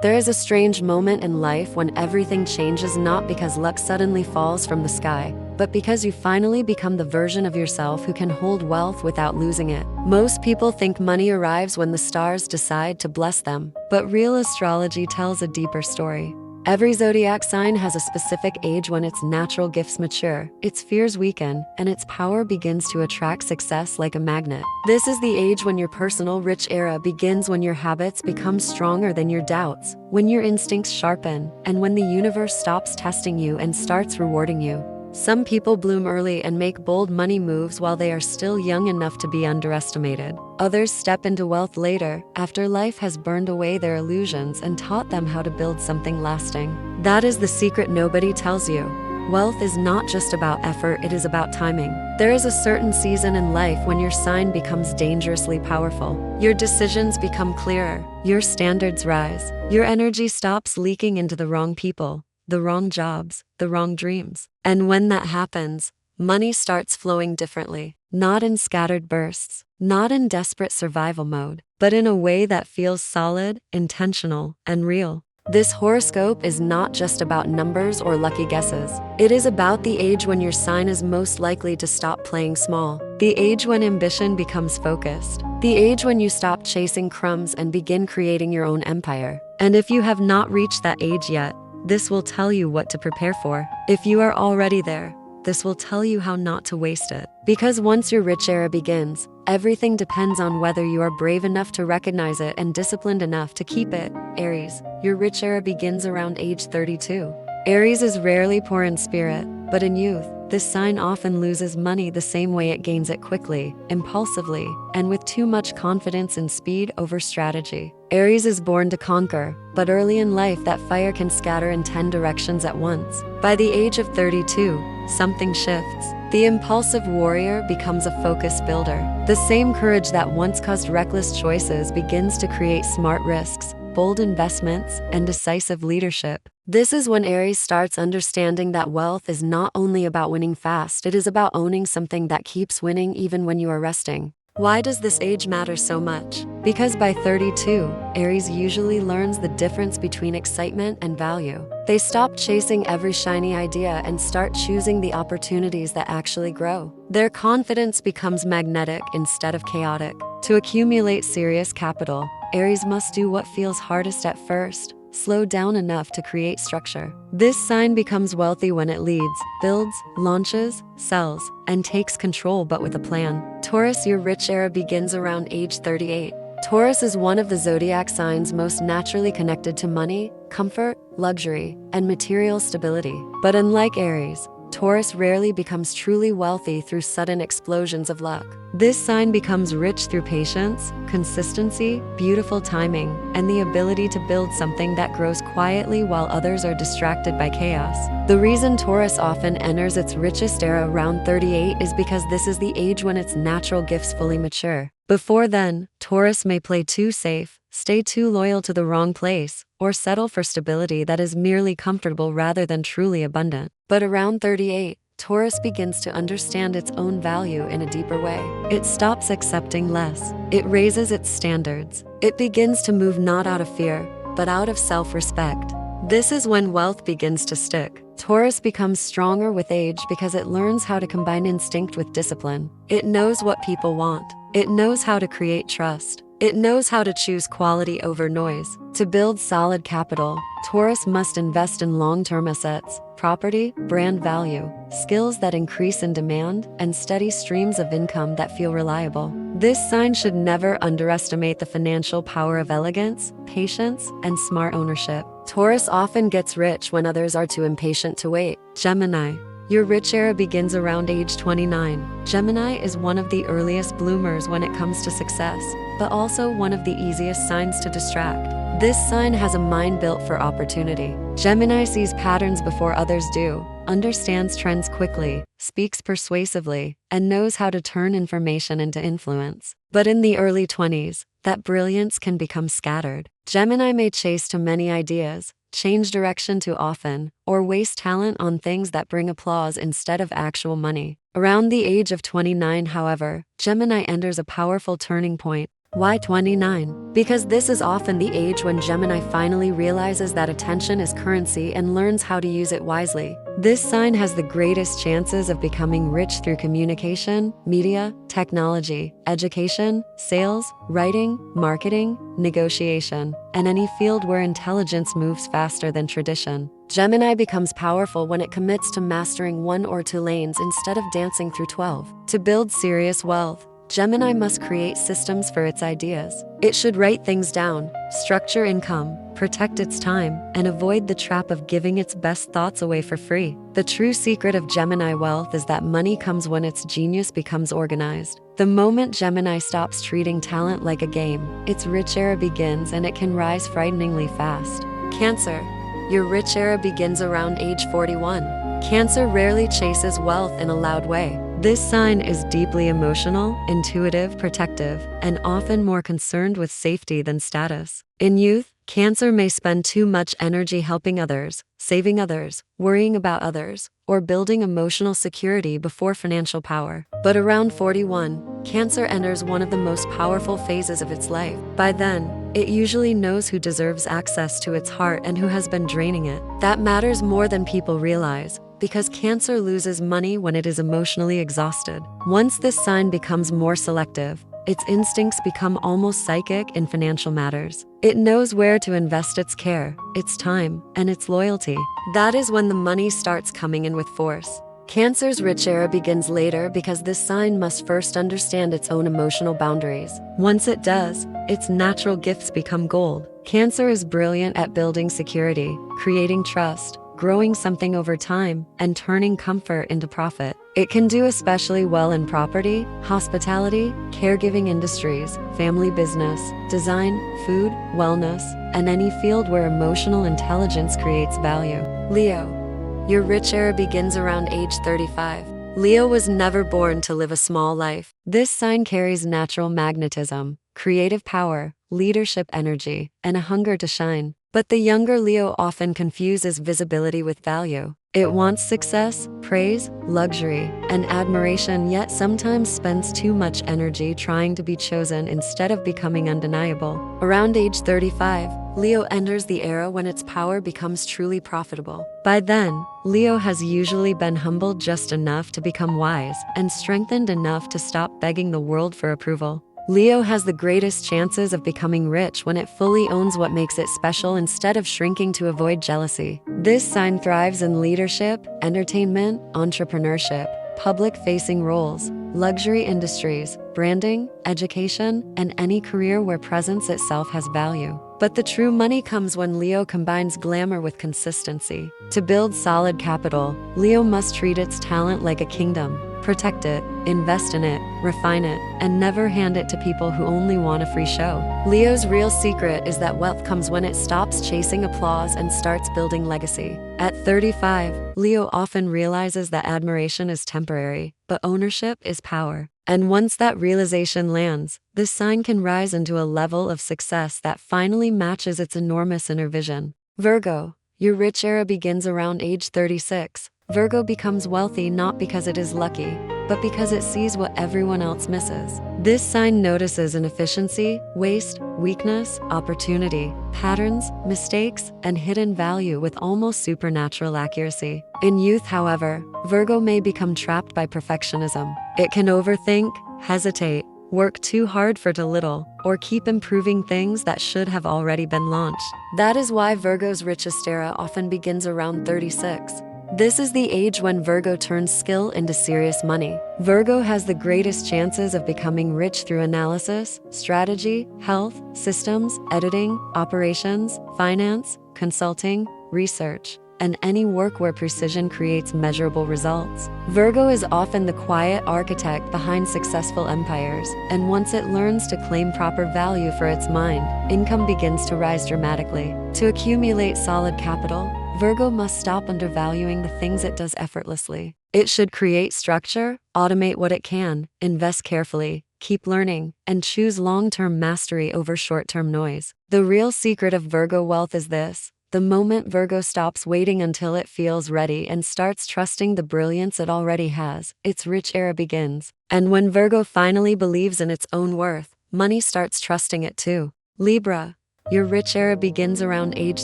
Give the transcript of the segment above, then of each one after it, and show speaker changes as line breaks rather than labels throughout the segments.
There is a strange moment in life when everything changes, not because luck suddenly falls from the sky, but because you finally become the version of yourself who can hold wealth without losing it. Most people think money arrives when the stars decide to bless them, but real astrology tells a deeper story. Every zodiac sign has a specific age when its natural gifts mature, its fears weaken, and its power begins to attract success like a magnet. This is the age when your personal rich era begins, when your habits become stronger than your doubts, when your instincts sharpen, and when the universe stops testing you and starts rewarding you. Some people bloom early and make bold money moves while they are still young enough to be underestimated. Others step into wealth later, after life has burned away their illusions and taught them how to build something lasting. That is the secret nobody tells you. Wealth is not just about effort, it is about timing. There is a certain season in life when your sign becomes dangerously powerful. Your decisions become clearer, your standards rise, your energy stops leaking into the wrong people, the wrong jobs, the wrong dreams. And when that happens, money starts flowing differently, not in scattered bursts, not in desperate survival mode, but in a way that feels solid, intentional, and real. This horoscope is not just about numbers or lucky guesses. It is about the age when your sign is most likely to stop playing small, the age when ambition becomes focused, the age when you stop chasing crumbs and begin creating your own empire. And if you have not reached that age yet, this will tell you what to prepare for. If you are already there, this will tell you how not to waste it. Because once your rich era begins, everything depends on whether you are brave enough to recognize it and disciplined enough to keep it. Aries, your rich era begins around age 32. Aries is rarely poor in spirit, but in youth, this sign often loses money the same way it gains it: quickly, impulsively, and with too much confidence in speed over strategy. Aries is born to conquer, but early in life that fire can scatter in 10 directions at once. By the age of 32, something shifts. The impulsive warrior becomes a focused builder. The same courage that once caused reckless choices begins to create smart risks, bold investments, and decisive leadership. This is when Aries starts understanding that wealth is not only about winning fast, it is about owning something that keeps winning even when you are resting. Why does this age matter so much? Because by 32, Aries usually learns the difference between excitement and value. They stop chasing every shiny idea and start choosing the opportunities that actually grow. Their confidence becomes magnetic instead of chaotic. To accumulate serious capital, Aries must do what feels hardest at first: slow down enough to create structure. This sign becomes wealthy when it leads, builds, launches, sells, and takes control, but with a plan. Taurus, your rich era begins around age 38. Taurus is one of the zodiac signs most naturally connected to money, comfort, luxury, and material stability. But unlike Aries, Taurus rarely becomes truly wealthy through sudden explosions of luck. This sign becomes rich through patience, consistency, beautiful timing, and the ability to build something that grows quietly while others are distracted by chaos. The reason Taurus often enters its richest era around 38 is because this is the age when its natural gifts fully mature. Before then, Taurus may play too safe, stay too loyal to the wrong place, or settle for stability that is merely comfortable rather than truly abundant. But around 38, Taurus begins to understand its own value in a deeper way. It stops accepting less. It raises its standards. It begins to move not out of fear, but out of self-respect. This is when wealth begins to stick. Taurus becomes stronger with age because it learns how to combine instinct with discipline. It knows what people want. It knows how to create trust. It knows how to choose quality over noise. To build solid capital, Taurus must invest in long-term assets, property, brand value, skills that increase in demand, and steady streams of income that feel reliable. This sign should never underestimate the financial power of elegance, patience, and smart ownership. Taurus often gets rich when others are too impatient to wait. Gemini, your rich era begins around age 29. Gemini is one of the earliest bloomers when it comes to success, but also one of the easiest signs to distract. This sign has a mind built for opportunity. Gemini sees patterns before others do, understands trends quickly, speaks persuasively, and knows how to turn information into influence. But in the early 20s, that brilliance can become scattered. Gemini may chase too many ideas, change direction too often, or waste talent on things that bring applause instead of actual money. Around the age of 29, however, Gemini enters a powerful turning point. Why 29? Because this is often the age when Gemini finally realizes that attention is currency and learns how to use it wisely. This sign has the greatest chances of becoming rich through communication, media, technology, education, sales, writing, marketing, negotiation, and any field where intelligence moves faster than tradition. Gemini becomes powerful when it commits to mastering one or two lanes instead of dancing through 12. To build serious wealth, Gemini must create systems for its ideas. It should write things down, structure income, protect its time, and avoid the trap of giving its best thoughts away for free. The true secret of Gemini wealth is that money comes when its genius becomes organized. The moment Gemini stops treating talent like a game, its rich era begins, and it can rise frighteningly fast. Cancer. Your rich era begins around age 41. Cancer rarely chases wealth in a loud way. This sign is deeply emotional, intuitive, protective, and often more concerned with safety than status. In youth, Cancer may spend too much energy helping others, saving others, worrying about others, or building emotional security before financial power. But around 41, Cancer enters one of the most powerful phases of its life. By then, it usually knows who deserves access to its heart and who has been draining it. That matters more than people realize, because Cancer loses money when it is emotionally exhausted. Once this sign becomes more selective, its instincts become almost psychic in financial matters. It knows where to invest its care, its time, and its loyalty. That is when the money starts coming in with force. Cancer's rich era begins later because this sign must first understand its own emotional boundaries. Once it does, its natural gifts become gold. Cancer is brilliant at building security, creating trust, growing something over time, and turning comfort into profit. It can do especially well in property, hospitality, caregiving industries, family business, design, food, wellness, and any field where emotional intelligence creates value. Leo. Your rich era begins around age 35. Leo was never born to live a small life. This sign carries natural magnetism, creative power, leadership energy, and a hunger to shine. But the younger Leo often confuses visibility with value. It wants success, praise, luxury, and admiration, yet sometimes spends too much energy trying to be chosen instead of becoming undeniable. Around age 35, Leo enters the era when its power becomes truly profitable. By then, Leo has usually been humbled just enough to become wise and strengthened enough to stop begging the world for approval. Leo has the greatest chances of becoming rich when it fully owns what makes it special instead of shrinking to avoid jealousy. This sign thrives in leadership, entertainment, entrepreneurship, public-facing roles, luxury industries, branding, education, and any career where presence itself has value. But the true money comes when Leo combines glamour with consistency. To build solid capital, Leo must treat its talent like a kingdom. Protect it, invest in it, refine it, and never hand it to people who only want a free show. Leo's real secret is that wealth comes when it stops chasing applause and starts building legacy. At 35, Leo often realizes that admiration is temporary, but ownership is power. And once that realization lands, this sign can rise into a level of success that finally matches its enormous inner vision. Virgo. Your rich era begins around age 36. Virgo becomes wealthy not because it is lucky, but because it sees what everyone else misses. This sign notices inefficiency, waste, weakness, opportunity, patterns, mistakes, and hidden value with almost supernatural accuracy. In youth, however, Virgo may become trapped by perfectionism. It can overthink, hesitate, work too hard for too little, or keep improving things that should have already been launched. That is why Virgo's richest era often begins around 36. This is the age when Virgo turns skill into serious money. Virgo has the greatest chances of becoming rich through analysis, strategy, health, systems, editing, operations, finance, consulting, research, and any work where precision creates measurable results. Virgo is often the quiet architect behind successful empires, and once it learns to claim proper value for its mind, income begins to rise dramatically. To accumulate solid capital, Virgo must stop undervaluing the things it does effortlessly. It should create structure, automate what it can, invest carefully, keep learning, and choose long-term mastery over short-term noise. The real secret of Virgo wealth is this: the moment Virgo stops waiting until it feels ready and starts trusting the brilliance it already has, its rich era begins. And when Virgo finally believes in its own worth, money starts trusting it too. Libra, your rich era begins around age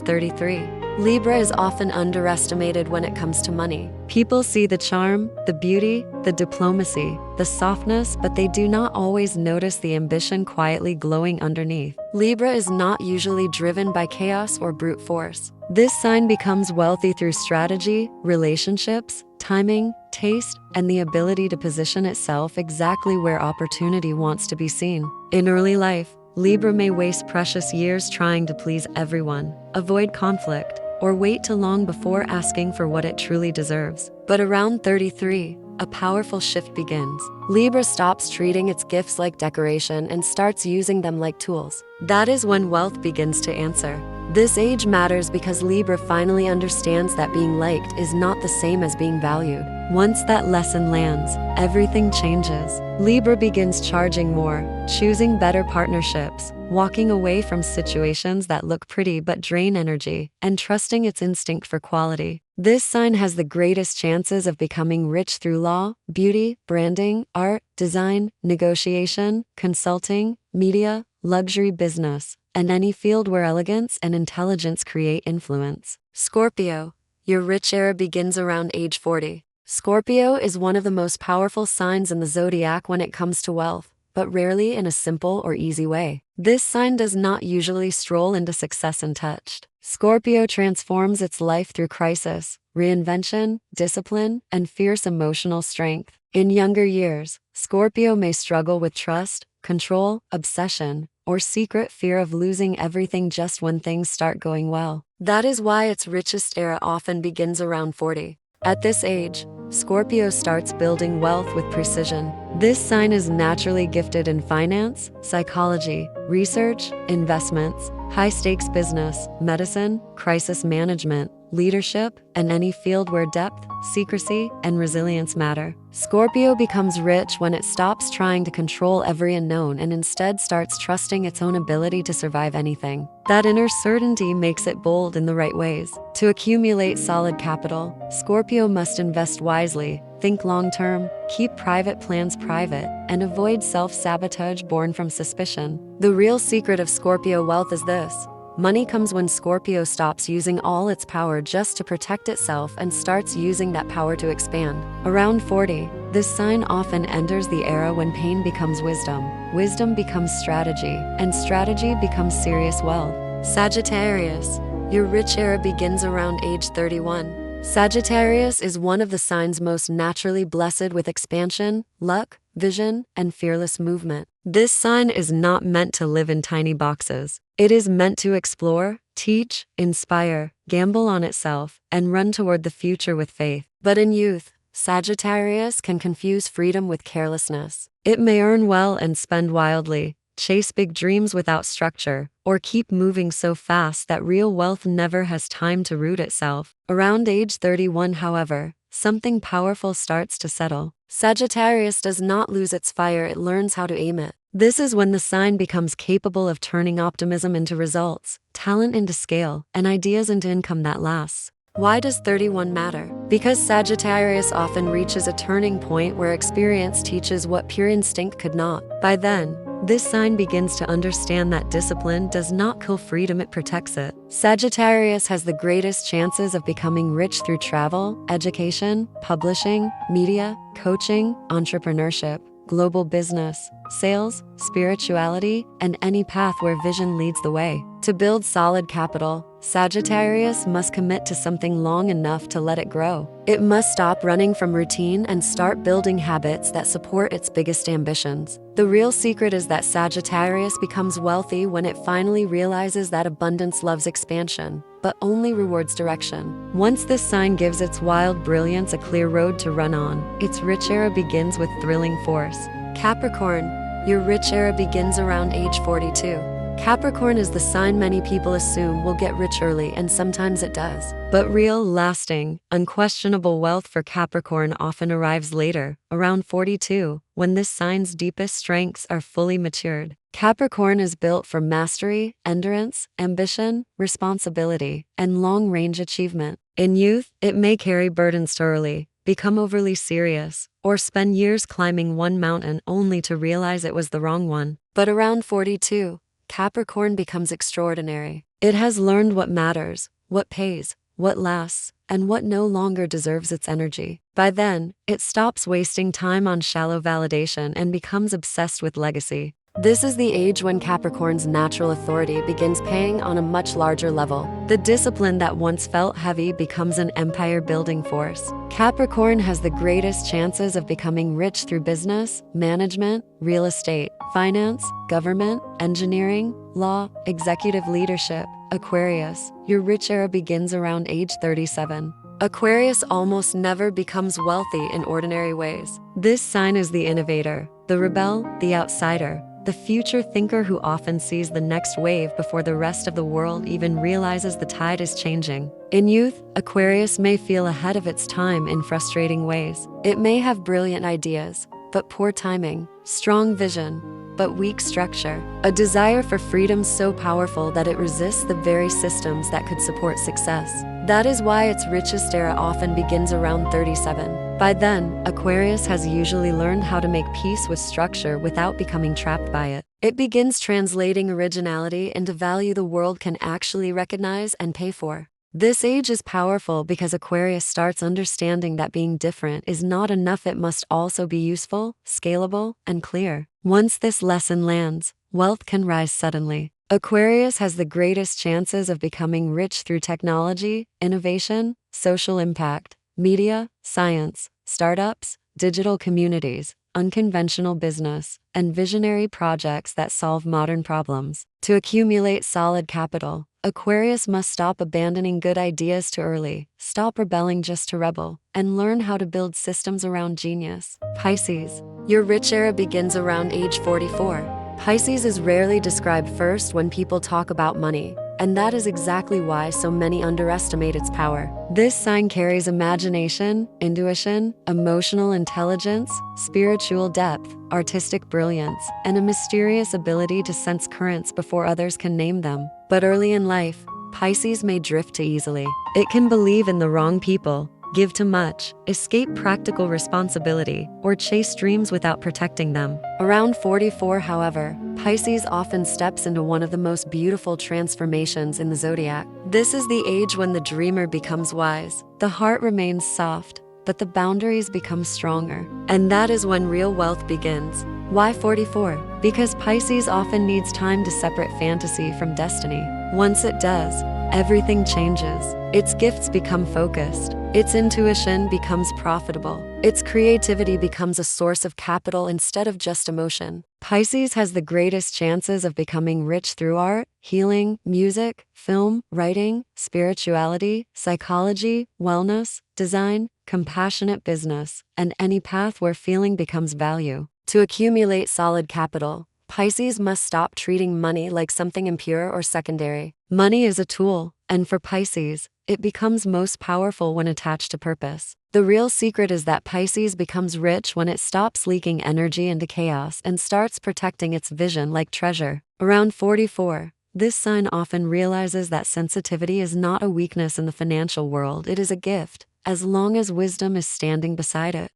33. Libra is often underestimated when it comes to money. People see the charm, the beauty, the diplomacy, the softness, but they do not always notice the ambition quietly glowing underneath. Libra is not usually driven by chaos or brute force. This sign becomes wealthy through strategy, relationships, timing, taste, and the ability to position itself exactly where opportunity wants to be seen. In early life, Libra may waste precious years trying to please everyone, avoid conflict, or wait too long before asking for what it truly deserves. But around 33, a powerful shift begins. Libra stops treating its gifts like decoration and starts using them like tools. That is when wealth begins to answer. This age matters because Libra finally understands that being liked is not the same as being valued. Once that lesson lands, everything changes. Libra begins charging more, choosing better partnerships, walking away from situations that look pretty but drain energy, and trusting its instinct for quality. This sign has the greatest chances of becoming rich through law, beauty, branding, art, design, negotiation, consulting, media, luxury business, and any field where elegance and intelligence create influence. Scorpio, your rich era begins around age 40. Scorpio is one of the most powerful signs in the zodiac when it comes to wealth, but rarely in a simple or easy way. This sign does not usually stroll into success untouched. Scorpio transforms its life through crisis, reinvention, discipline, and fierce emotional strength. In younger years, Scorpio may struggle with trust, control, obsession, or secret fear of losing everything just when things start going well. That is why its richest era often begins around 40. At this age, Scorpio starts building wealth with precision. This sign is naturally gifted in finance, psychology, research, investments, high-stakes business, medicine, crisis management, leadership, and any field where depth, secrecy, and resilience matter. Scorpio becomes rich when it stops trying to control every unknown and instead starts trusting its own ability to survive anything. That inner certainty makes it bold in the right ways. To accumulate solid capital, Scorpio must invest wisely, think long-term, keep private plans private, and avoid self-sabotage born from suspicion. The real secret of Scorpio wealth is this: money comes when Scorpio stops using all its power just to protect itself and starts using that power to expand. Around 40, this sign often enters the era when pain becomes wisdom, wisdom becomes strategy, and strategy becomes serious wealth. Sagittarius, your rich era begins around age 31. Sagittarius is one of the signs most naturally blessed with expansion, luck, vision, and fearless movement. This sign is not meant to live in tiny boxes. It is meant to explore, teach, inspire, gamble on itself, and run toward the future with faith. But in youth, Sagittarius can confuse freedom with carelessness. It may earn well and spend wildly, chase big dreams without structure, or keep moving so fast that real wealth never has time to root itself. Around age 31, however, something powerful starts to settle. Sagittarius does not lose its fire, it learns how to aim it. This is when the sign becomes capable of turning optimism into results, talent into scale, and ideas into income that lasts. Why does 31 matter? Because Sagittarius often reaches a turning point where experience teaches what pure instinct could not. By then, this sign begins to understand that discipline does not kill freedom, it protects it. Sagittarius has the greatest chances of becoming rich through travel, education, publishing, media, coaching, entrepreneurship, global business, sales, spirituality, and any path where vision leads the way. To build solid capital, Sagittarius must commit to something long enough to let it grow. It must stop running from routine and start building habits that support its biggest ambitions. The real secret is that Sagittarius becomes wealthy when it finally realizes that abundance loves expansion, but only rewards direction. Once this sign gives its wild brilliance a clear road to run on, its rich era begins with thrilling force. Capricorn, your rich era begins around age 42. Capricorn is the sign many people assume will get rich early, and sometimes it does. But real, lasting, unquestionable wealth for Capricorn often arrives later, around 42, when this sign's deepest strengths are fully matured. Capricorn is built for mastery, endurance, ambition, responsibility, and long-range achievement. In youth, it may carry burdens early, become overly serious, or spend years climbing one mountain only to realize it was the wrong one. But around 42, Capricorn becomes extraordinary. It has learned what matters, what pays, what lasts, and what no longer deserves its energy. By then, it stops wasting time on shallow validation and becomes obsessed with legacy. This is the age when Capricorn's natural authority begins paying on a much larger level. The discipline that once felt heavy becomes an empire-building force. Capricorn has the greatest chances of becoming rich through business, management, real estate, finance, government, engineering, law, executive leadership. Aquarius, your rich era begins around age 37. Aquarius almost never becomes wealthy in ordinary ways. This sign is the innovator, the rebel, the outsider, the future thinker who often sees the next wave before the rest of the world even realizes the tide is changing. In youth, Aquarius may feel ahead of its time in frustrating ways. It may have brilliant ideas, but poor timing, strong vision, but weak structure, a desire for freedom so powerful that it resists the very systems that could support success. That is why its richest era often begins around 37. By then, Aquarius has usually learned how to make peace with structure without becoming trapped by it. It begins translating originality into value the world can actually recognize and pay for. This age is powerful because Aquarius starts understanding that being different is not enough. It must also be useful, scalable, and clear. Once this lesson lands, wealth can rise suddenly. Aquarius has the greatest chances of becoming rich through technology, innovation, social impact, media, science, startups, digital communities, unconventional business, and visionary projects that solve modern problems. To accumulate solid capital, Aquarius must stop abandoning good ideas too early, stop rebelling just to rebel, and learn how to build systems around genius. Pisces, your rich era begins around age 44. Pisces is rarely described first when people talk about money, and that is exactly why so many underestimate its power. This sign carries imagination, intuition, emotional intelligence, spiritual depth, artistic brilliance, and a mysterious ability to sense currents before others can name them. But early in life, Pisces may drift too easily. It can believe in the wrong people, give too much, escape practical responsibility, or chase dreams without protecting them. Around 44, however, Pisces often steps into one of the most beautiful transformations in the zodiac. This is the age when the dreamer becomes wise, the heart remains soft, but the boundaries become stronger. And that is when real wealth begins. Why 44? Because Pisces often needs time to separate fantasy from destiny. Once it does, everything changes. Its gifts become focused. Its intuition becomes profitable. Its creativity becomes a source of capital instead of just emotion. Pisces has the greatest chances of becoming rich through art, healing, music, film, writing, spirituality, psychology, wellness, design, compassionate business, and any path where feeling becomes value. To accumulate solid capital, Pisces must stop treating money like something impure or secondary. Money is a tool, and for Pisces, it becomes most powerful when attached to purpose. The real secret is that Pisces becomes rich when it stops leaking energy into chaos and starts protecting its vision like treasure. Around 44, this sign often realizes that sensitivity is not a weakness in the financial world, it is a gift, as long as wisdom is standing beside it.